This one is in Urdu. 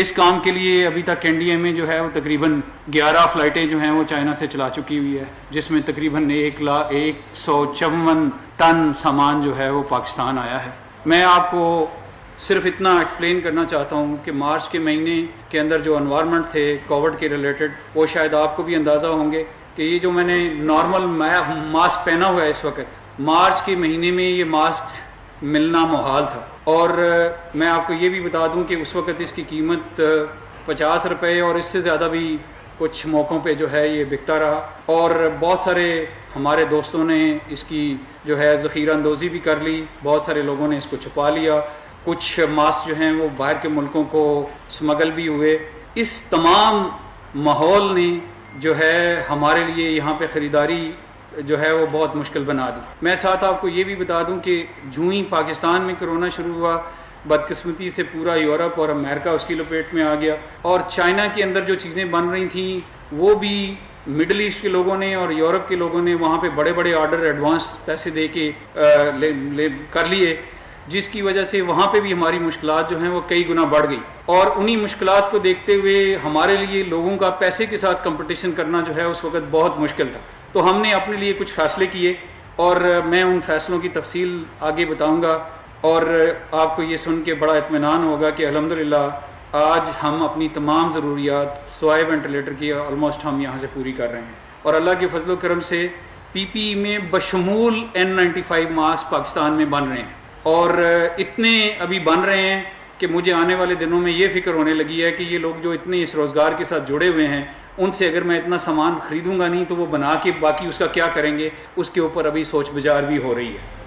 اس کام کے لیے ابھی تک این ڈی اے میں جو ہے وہ تقریباً 11 فلائٹیں جو ہیں وہ چائنا سے چلا چکی ہوئی ہے، جس میں تقریباً 154 ٹن سامان جو ہے وہ پاکستان آیا ہے۔ میں آپ کو صرف اتنا ایکسپلین کرنا چاہتا ہوں کہ مارچ کے مہینے کے اندر جو انوائرمنٹ تھے کووڈ کے ریلیٹڈ، وہ شاید آپ کو بھی اندازہ ہوں گے کہ یہ جو میں نے نارمل ماسک پہنا ہوا ہے اس وقت، مارچ کے مہینے میں یہ ماسک ملنا محال تھا، اور میں آپ کو یہ بھی بتا دوں کہ اس وقت اس کی قیمت 50 روپے اور اس سے زیادہ بھی کچھ موقعوں پہ جو ہے یہ بکتا رہا، اور بہت سارے ہمارے دوستوں نے اس کی جو ہے ذخیرہ اندوزی بھی کر لی، بہت سارے لوگوں نے اس کو چھپا لیا، کچھ ماسک جو ہیں وہ باہر کے ملکوں کو سمگل بھی ہوئے۔ اس تمام ماحول نے جو ہے ہمارے لیے یہاں پہ خریداری جو ہے وہ بہت مشکل بنا دی۔ میں ساتھ آپ کو یہ بھی بتا دوں کہ جو ہی پاکستان میں کرونا شروع ہوا، بدقسمتی سے پورا یورپ اور امریکہ اس کی لپیٹ میں آ گیا، اور چائنا کے اندر جو چیزیں بن رہی تھیں وہ بھی مڈل ایسٹ کے لوگوں نے اور یورپ کے لوگوں نے وہاں پہ بڑے بڑے آرڈر ایڈوانس پیسے دے کے کر لیے، جس کی وجہ سے وہاں پہ بھی ہماری مشکلات جو ہیں وہ کئی گنا بڑھ گئی، اور انہی مشکلات کو دیکھتے ہوئے ہمارے لیے لوگوں کا پیسے کے ساتھ کمپٹیشن کرنا جو ہے اس وقت بہت مشکل تھا۔ تو ہم نے اپنے لیے کچھ فیصلے کیے، اور میں ان فیصلوں کی تفصیل آگے بتاؤں گا، اور آپ کو یہ سن کے بڑا اطمینان ہوگا کہ الحمدللہ آج ہم اپنی تمام ضروریات سوائے وینٹیلیٹر کی آلموسٹ ہم یہاں سے پوری کر رہے ہیں، اور اللہ کے فضل و کرم سے پی پی ای میں بشمول N95 ماسک پاکستان میں بن رہے ہیں، اور اتنے ابھی بن رہے ہیں کہ مجھے آنے والے دنوں میں یہ فکر ہونے لگی ہے کہ یہ لوگ جو اتنے اس روزگار کے ساتھ جڑے ہوئے ہیں، ان سے اگر میں اتنا سامان خریدوں گا نہیں تو وہ بنا کے باقی اس کا کیا کریں گے، اس کے اوپر ابھی سوچ بچار بھی ہو رہی ہے۔